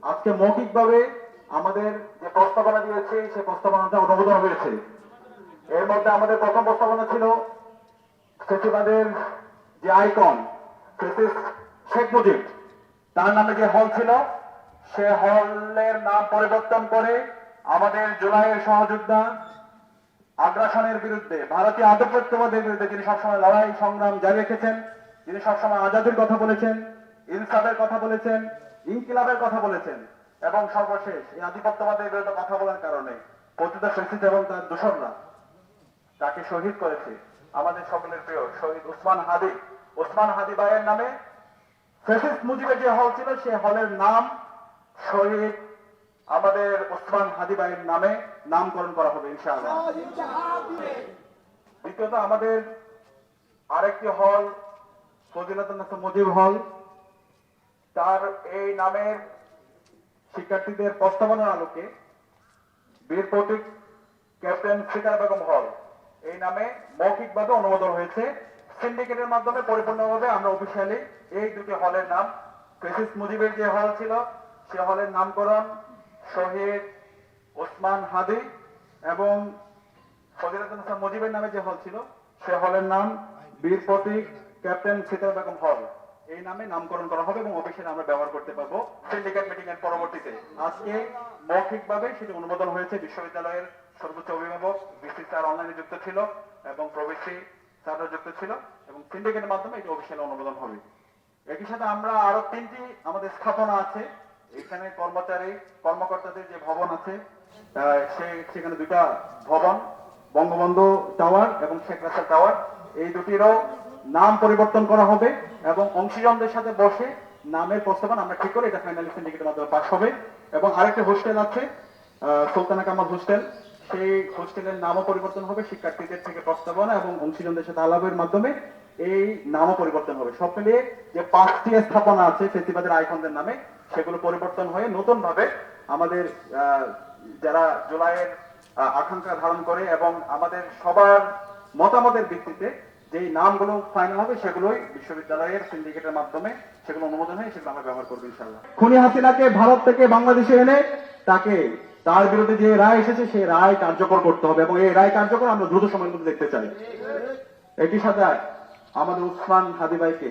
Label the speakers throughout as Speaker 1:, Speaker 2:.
Speaker 1: আজকে মৌখিকভাবে আমাদের যে প্রস্তাবনা দিয়েছে সেই প্রস্তাবনাটা অনুমোদন হয়েছে। এর মধ্যে আমাদের প্রথম প্রস্তাবনা ছিল ফেসিবাদের যে আইকন ফেসিস্ট শেখ মুজিব, তার নামে যে হল ছিল সে হলের নাম পরিবর্তন করে আমাদের জুলাইয়ের সহযোদ্ধা আগ্রাসনের বিরুদ্ধে, ভারতীয় আধিপত্যবাদের বিরুদ্ধে যিনি সবসময় লড়াই সংগ্রাম জারি রেখেছেন, যিনি সবসময় আজাদির কথা বলেছেন, ইনসাফের কথা বলেছেন, ইনকিলাবের কথা বলেছেন, এবং সর্বশেষ এই আধিপত্যবাদের বিরুদ্ধে কথা বলার কারণে পতিত ফ্যাসিস্ট এবং তার দূষণরা তাকে শহীদ করেছে। আমাদের সকলের প্রিয় শহীদ ওসমান হাদি ভাইয়ের নামে ফ্যাসিস্ট মুজিবের যে হল ছিল সে হলের নাম শহীদ আমাদের ওসমান হাদি ভাইয়ের নামে নামকরণ করা হবে ইনশাআল্লাহ। দ্বিতীয়ত আমাদের আরেকটি হল ফজিলাতুন্নেসা মুজিব হল, তার এই নামের শিক্ষার্থীদের প্রস্তাবনার আলোকে বীর প্রতীক ক্যাপ্টেন সিতারা বেগম হল এই নামে মৌখিকভাবে অনুমোদন হয়েছে। সিন্ডিকেটের মাধ্যমে পরিপূর্ণভাবে আমরা অফিসিয়ালি এই দুটি হলের নাম, ফ্যাসিস্ট মুজিবের যে হল ছিল সে হলের নামকরণ শহীদ ওসমান হাদি এবং ফজিলাতুন্নেসা মুজিবের নামে যে হল ছিল সে হলের নাম বীর প্রতীক ক্যাপ্টেন সিতারা বেগম হল এই নামে নামকরণ করা হবে এবং অফিসে আমরা ব্যবহার করতে পারবো সিন্ডিকেট মিটিং এর পরবর্তীতে। আজকে মৌখিকভাবে সেটি অনুমোদন হয়েছে। বিশ্ববিদ্যালয়ের সর্বোচ্চ অভিভাবক বিসি স্যার অনলাইনে যুক্ত ছিল এবং প্রবেশী স্যাররা যুক্ত ছিল এবং সিন্ডিকেটের মাধ্যমে এটি অফিসিয়ালি অনুমোদন হবে। একই সাথে আমরা আরো 3টি আমাদের স্থাপনা আছে, এখানে কর্মকর্তাদের যে ভবন আছে সেখানে 2টা ভবন, বঙ্গবন্ধু টাওয়ার এবং শেখ রাসেল টাওয়ার, এই দুটিরও নাম পরিবর্তন করা হবে এবং অংশীজনদের সাথে বসে নামের প্রস্তাবনা আমরা ঠিক করে এটা ফাইনালি সিন্ডিকেটের মাধ্যমে পাস হবে। এবং আরেকটা হোস্টেল আছে সুলতানা কামাল হোস্টেল, সেই হোস্টেলের নামও পরিবর্তন হবে শিক্ষার্থীদের থেকে প্রস্তাবনা এবং অংশীজনদের সাথে আলাপের মাধ্যমে এই নামও পরিবর্তন হবে। সব মিলিয়ে যে 5টি স্থাপনা আছে ফেসিবাদের আইকনদের নামে সেগুলো পরিবর্তন হয়ে নতুন ভাবে আমাদের যারা জুলাইয়ের আকাঙ্ক্ষা ধারণ করে এবং আমাদের সবার মতামতের ভিত্তিতে যেই নামগুলো ফাইনাল হবে সেগুলোই বিশ্ববিদ্যালয়ের সিন্ডিকেটের মাধ্যমে সেগুলো অনুমোদন হয়ে সেগুলো আমরা ব্যবহার করবো ইনশাআল্লাহ। খুনি হাসিনাকে ভারত থেকে বাংলাদেশে এনে তাকে তার বিরুদ্ধে যে রায় এসেছে সেই রায় কার্যকর করতে হবে এবং এই রায় কার্যকর আমরা দ্রুত সময়ের মধ্যে দেখতে চাই। একই সাথে আমাদের ওসমান হাদি ভাইকে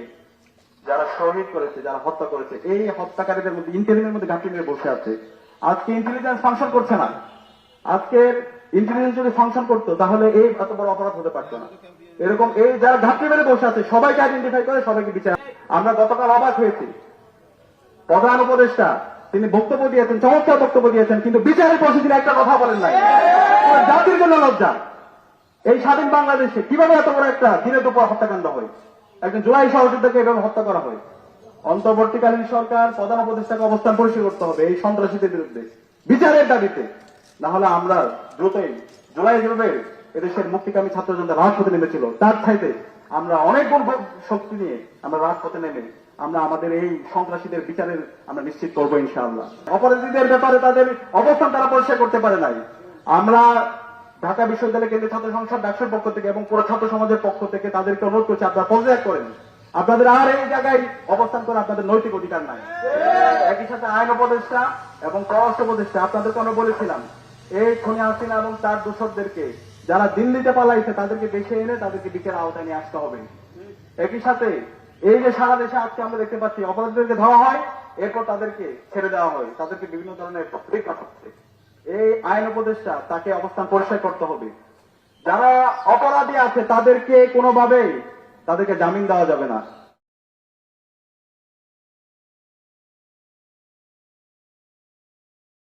Speaker 1: যারা শহীদ করেছে, যারা হত্যা করেছে, এই হত্যাকারীদের মধ্যে ইন্টেলিজেন্সের মধ্যে ঘাটতি নিয়ে বসে আছে। আজকে ইন্টেলিজেন্স ফাংশন করছে না। আজকের ইন্টেলিজেন্স যদি ফাংশন করতো তাহলে এই এত বড় অপরাধ হতে পারতো না। এরকম এই যারা ঘাটতি মেরে বসে আছে সবাইকে আইডেন্টিফাই করে সবাইকে বিচার। আমরা গতকাল অবাক হয়েছি, প্রধান উপদেষ্টা তিনি বক্তব্য দিয়েছেন, চমৎকার বক্তব্য দিয়েছেন, কিন্তু বিচারে বসে তিনি একটা কথা বলেন নাই। জাতির জন্য লজ্জা। এই স্বাধীন বাংলাদেশে কিভাবে এত বড় একটা দিনের দুপুর হত্যাকাণ্ড হয়, একজন জুলাই সহযোদ্ধাকে এভাবে হত্যা করা হয়। অন্তর্বর্তীকালীন সরকার প্রধান উপদেষ্টাকে অবস্থান পরিষ্কার করতে হবে এই সন্ত্রাসীদের বিরুদ্ধে বিচারের দাবিতে। না হলে আমরা দ্রুতই জুলাই যেভাবে এদেশের মুক্তিকামী ছাত্রজনতা রাজপথে নেমেছিল তার চাইতে আমরা অনেক গুণ শক্তি নিয়ে আমরা রাজপথে নেমে আমরা আমাদের এই সন্ত্রাসীদের বিচারের আমরা নিশ্চিত করবো ইনশাআল্লাহ। অপরাধীদের ব্যাপারে তাদের অবস্থান তারা পরিষ্কার করতে পারে নাই। আমরা ঢাকা বিশ্ববিদ্যালয় কেন্দ্রীয় ছাত্র সংসদ ডাকসুর পক্ষ থেকে এবং পুরো ছাত্র সমাজের পক্ষ থেকে তাদেরকে অনুরোধ করছি আপনারা পদত্যাগ করেন। আপনাদের আর এই জায়গায় অবস্থান করে আপনাদের নৈতিক অধিকার নাই। একই সাথে আইন উপদেষ্টা এবং পররাষ্ট্র উপদেষ্টা আপনাদেরকে আমরা বলেছিলাম এই খুনি হাসিনা এবং তার দূষকদেরকে যারা দিল্লিতে পালাইছে তাদেরকে দেশে এনে তাদেরকে বিচারের আওতায় নিয়ে আসতে হবে। একই সাথে এই যে সারা দেশে আজকে আমরা দেখতে পাচ্ছি অপরাধীদেরকে ধরা হয় এরপর তাদেরকে ছেড়ে দেওয়া হয়, তাদেরকে বিভিন্ন ধরনের পরীক্ষা করছে। এই আইন উপদেষ্টা তাকে অবস্থান পরিষ্কার করতে হবে। যারা অপরাধী আছে তাদেরকে কোনোভাবেই তাদেরকে জামিন দেওয়া যাবে না।